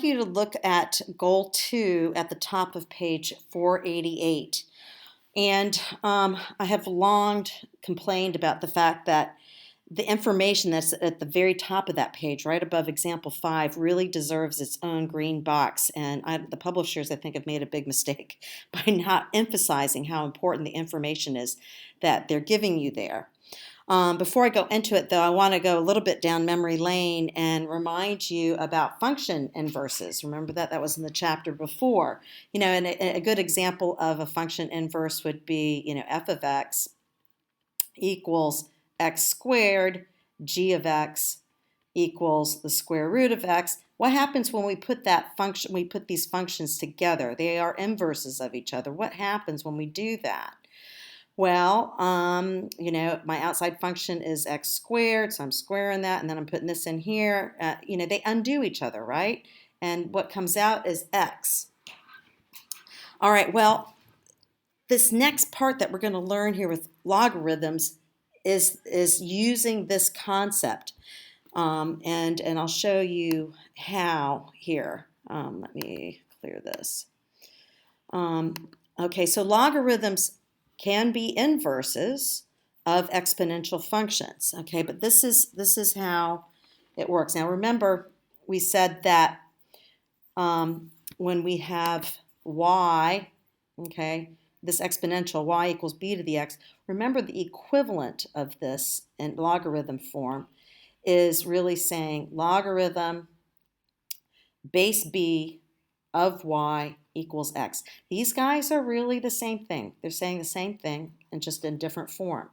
You to look at goal 2 at the top of page 488. And I have long complained about the fact that the information that's at the very top of that page, right above example 5, really deserves its own green box. And the publishers, I think, have made a big mistake by not emphasizing how important the information is that they're giving you there. Before I go into it, though, I want to go a little bit down memory lane and remind you about function inverses. Remember that was in the chapter before. And a good example of a function inverse would be, f of x equals x squared, g of x equals the square root of x. What happens when we put these functions together? They are inverses of each other. What happens when we do that? Well, my outside function is x squared, so I'm squaring that, and then I'm putting this in here. They undo each other, right? And what comes out is x. All right, well, this next part that we're going to learn here with logarithms is using this concept. And I'll show you how here. Let me clear this. Okay, so logarithms can be inverses of exponential functions. Okay, but this is how it works. Now remember, we said that when we have y, okay, this exponential y equals b to the x, remember the equivalent of this in logarithm form is really saying logarithm base b of y equals x. These guys are really the same thing. They're saying the same thing and just in different form.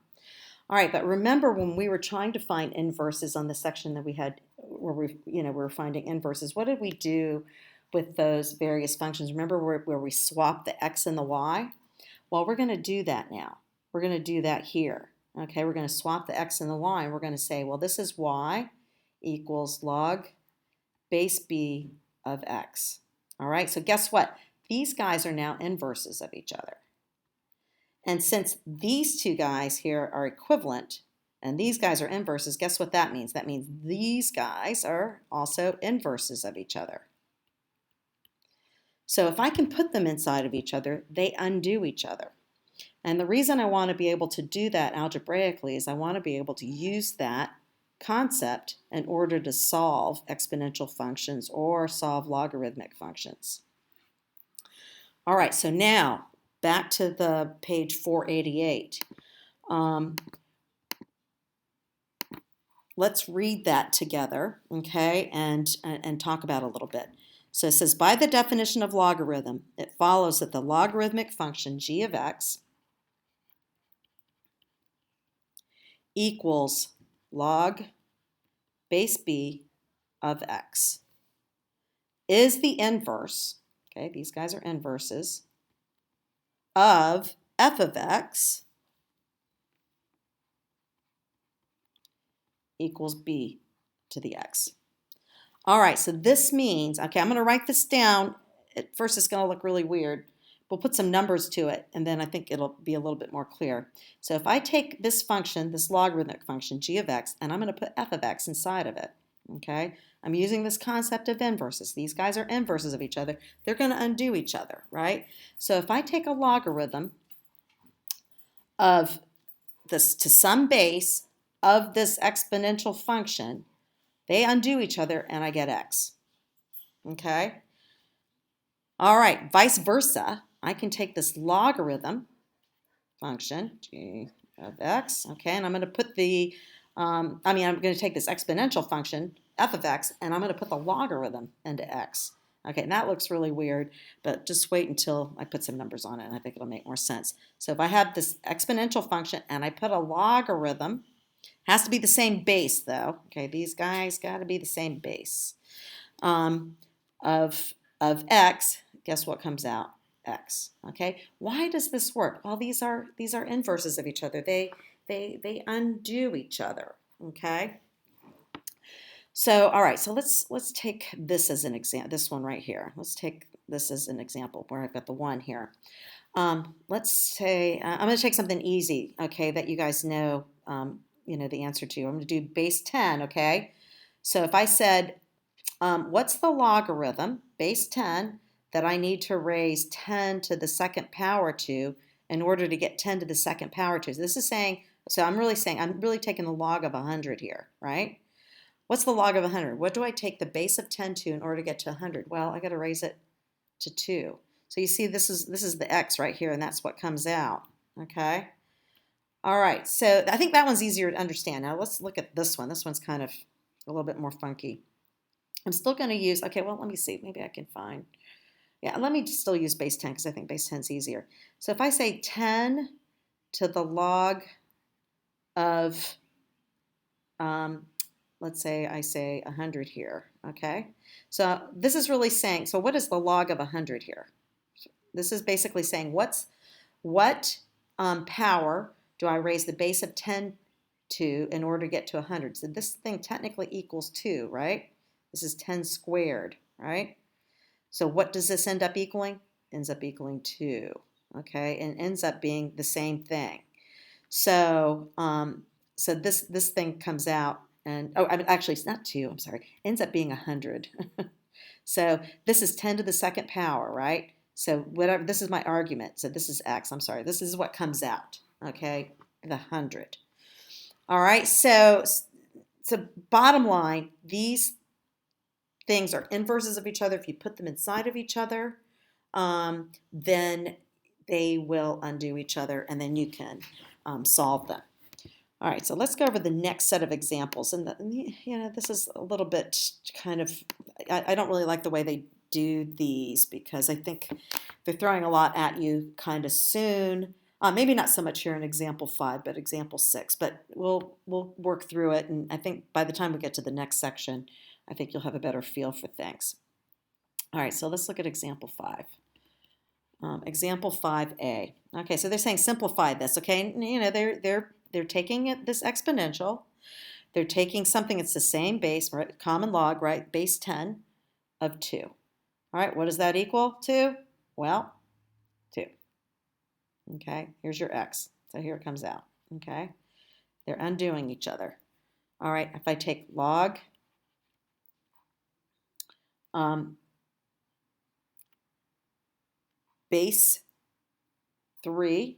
All right, but remember when we were trying to find inverses on the section that we had where we were finding inverses, what did we do with those various functions? Remember where we swapped the x and the y? Well, we're going to do that now. We're going to do that here. Okay, we're going to swap the x and the y, and we're going to say, well, this is y equals log base b of x. All right, so guess what? These guys are now inverses of each other. And since these two guys here are equivalent and these guys are inverses, guess what that means? That means these guys are also inverses of each other. So if I can put them inside of each other, they undo each other. And the reason I want to be able to do that algebraically is I want to be able to use that concept in order to solve exponential functions or solve logarithmic functions. All right, so now back to the page 488. Let's read that together, okay, and talk about it a little bit. So it says, by the definition of logarithm, it follows that the logarithmic function g of x equals log base b of x is the inverse, okay, these guys are inverses, of f of x equals b to the x. All right, so this means, okay, I'm going to write this down. At first it's going to look really weird. We'll put some numbers to it, and then I think it'll be a little bit more clear. So if I take this function, this logarithmic function, g of x, and I'm going to put f of x inside of it, okay? I'm using this concept of inverses. These guys are inverses of each other. They're going to undo each other, right? So if I take a logarithm of this to some base of this exponential function, they undo each other, and I get x, okay? All right, vice versa. I can take this logarithm function, g of x, okay, and I'm going to put I'm going to take this exponential function, f of x, and I'm going to put the logarithm into x. Okay, and that looks really weird, but just wait until I put some numbers on it, and I think it'll make more sense. So if I have this exponential function and I put a logarithm, has to be the same base though, okay, these guys got to be the same base, of x, guess what comes out? X. Okay. Why does this work? Well, these are inverses of each other. They undo each other. Okay. So all right. So let's take this as an example. This one right here. Let's take this as an example where I've got the 1 here. Let's say I'm going to take something easy. Okay, that you guys know. The answer to. I'm going to do base 10. Okay. So if I said what's the logarithm, base 10, that I need to raise 10 to the second power to in order to get 10 to the second power to? So this is saying, so I'm really taking the log of 100 here, right? What's the log of 100? What do I take the base of 10 to in order to get to 100? Well, I got to raise it to 2. So you see this is the x right here, and that's what comes out, okay? All right, so I think that one's easier to understand. Now let's look at this one. This one's kind of a little bit more funky. I'm still going to use, okay, well, let me see. Maybe I can find, yeah, let me still use base 10 because I think base 10 is easier. So if I say 10 to the log of, let's say I say 100 here, okay? So this is really saying, so what is the log of 100 here? This is basically saying what power do I raise the base of 10 to in order to get to 100? So this thing technically equals 2, right? This is 10 squared, right? So what does this end up equaling? Ends up equaling 2, okay? And ends up being the same thing. So so this thing comes out, and oh, I mean, actually it's not 2, I'm sorry. Ends up being 100. So this is 10 to the second power, right? So whatever, this is my argument. So this is x, I'm sorry. This is what comes out, okay? The 100. All right, so bottom line, these things are inverses of each other. If you put them inside of each other, then they will undo each other, and then you can solve them. All right, so let's go over the next set of examples. And this is a little bit kind of, I don't really like the way they do these because I think they're throwing a lot at you kind of soon. Maybe not so much here in example 5, but example 6. But we'll work through it, and I think by the time we get to the next section, I think you'll have a better feel for things. All right, so let's look at example 5. Example 5a. Okay, so they're saying simplify this. Okay, you know they're taking this exponential. They're taking something that's the same base, right? Common log, right? Base 10 of 2. All right, what does that equal to? Well, 2. Okay, here's your x. So here it comes out. Okay, they're undoing each other. All right, if I take log base 3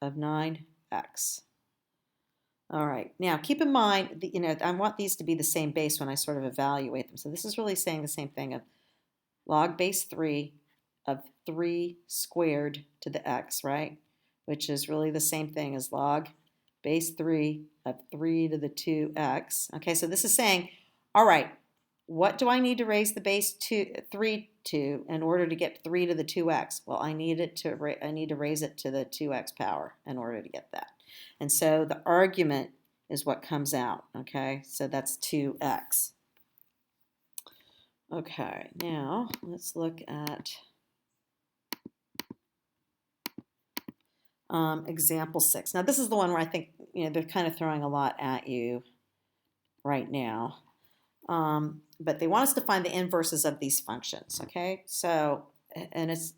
of 9x. All right, now keep in mind that, I want these to be the same base when I sort of evaluate them. So this is really saying the same thing of log base 3 of 3 squared to the x, right? Which is really the same thing as log base 3 of 3 to the 2x. Okay, so this is saying, all right, what do I need to raise the base 3 to in order to get 3 to the 2x? Well, I need to raise it to the 2x power in order to get that. And so the argument is what comes out, okay? So that's 2x. Okay, now let's look at example 6. Now this is the one where I think they're kind of throwing a lot at you right now. But they want us to find the inverses of these functions, okay? So, and it's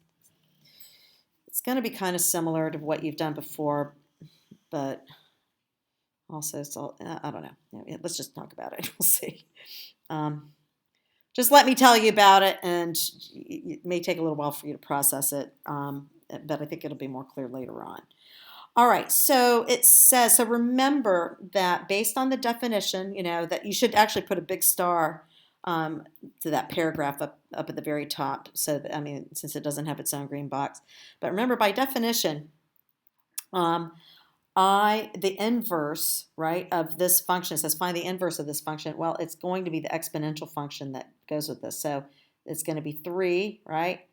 going to be kind of similar to what you've done before, but also, I don't know. Let's just talk about it. We'll see. Just let me tell you about it, and it may take a little while for you to process it, but I think it'll be more clear later on. All right, so it says, so remember that based on the definition, that you should actually put a big star to that paragraph up at the very top. So, since it doesn't have its own green box. But remember, by definition, the inverse, right, of this function, it says find the inverse of this function. Well, it's going to be the exponential function that goes with this. So it's going to be 3, right,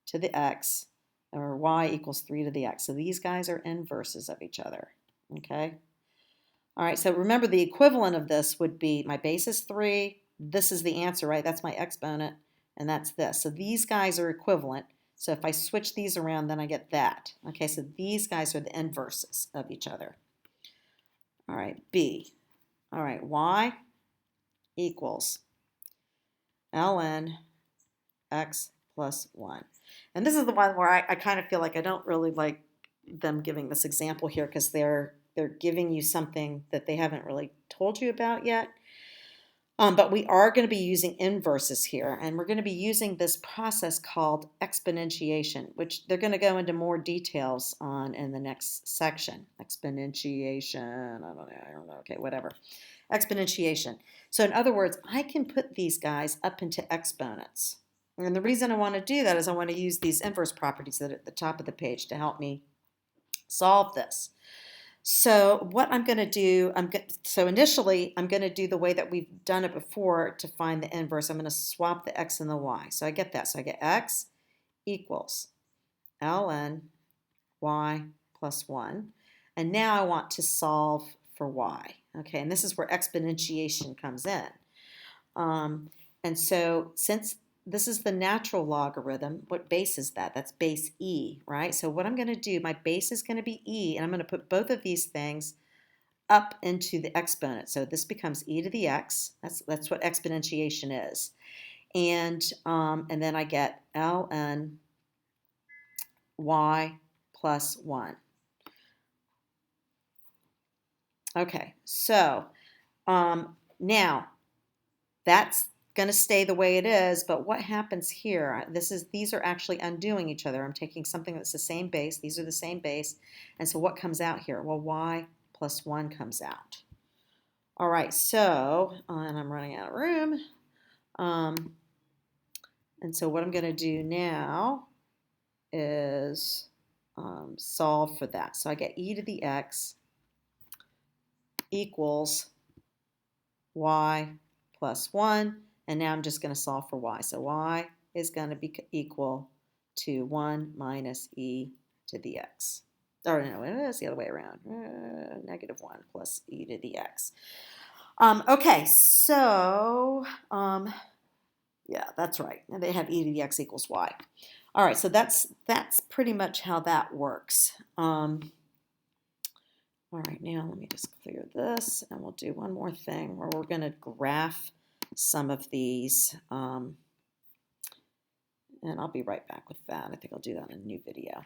to the x, or y equals 3 to the x. So these guys are inverses of each other, okay? All right, so remember the equivalent of this would be my base is 3. This is the answer, right? That's my exponent, and that's this. So these guys are equivalent. So if I switch these around, then I get that. Okay, so these guys are the inverses of each other. All right, B. All right, y equals ln x plus 1. And this is the one where I kind of feel like I don't really like them giving this example here because they're giving you something that they haven't really told you about yet. But we are going to be using inverses here, and we're going to be using this process called exponentiation, which they're going to go into more details on in the next section. Exponentiation, I don't know, okay, whatever. Exponentiation. So in other words, I can put these guys up into exponents. And the reason I want to do that is I want to use these inverse properties that are at the top of the page to help me solve this. So what I'm going to do, so initially I'm going to do the way that we've done it before to find the inverse. I'm going to swap the x and the y. So I get that. So I get x equals ln y plus 1. And now I want to solve for y. Okay, and this is where exponentiation comes in. And so since this is the natural logarithm, what base is that? That's base e, right? So what I'm going to do, my base is going to be e, and I'm going to put both of these things up into the exponent. So this becomes e to the x. That's what exponentiation is. And then I get ln y plus 1. Okay, so now that's going to stay the way it is, but what happens here? These are actually undoing each other. I'm taking something that's the same base. These are the same base. And so what comes out here? Well, y plus 1 comes out. All right, so, and I'm running out of room. And so what I'm going to do now is solve for that. So I get e to the x equals y plus 1. And now I'm just going to solve for y. So y is going to be equal to 1 minus e to the x. Or no, it's the other way around. Negative 1 plus e to the x. Okay, so yeah, that's right. And they have e to the x equals y. All right, so that's pretty much how that works. All right, now let me just clear this, and we'll do one more thing where we're going to graph some of these, and I'll be right back with that. I think I'll do that in a new video.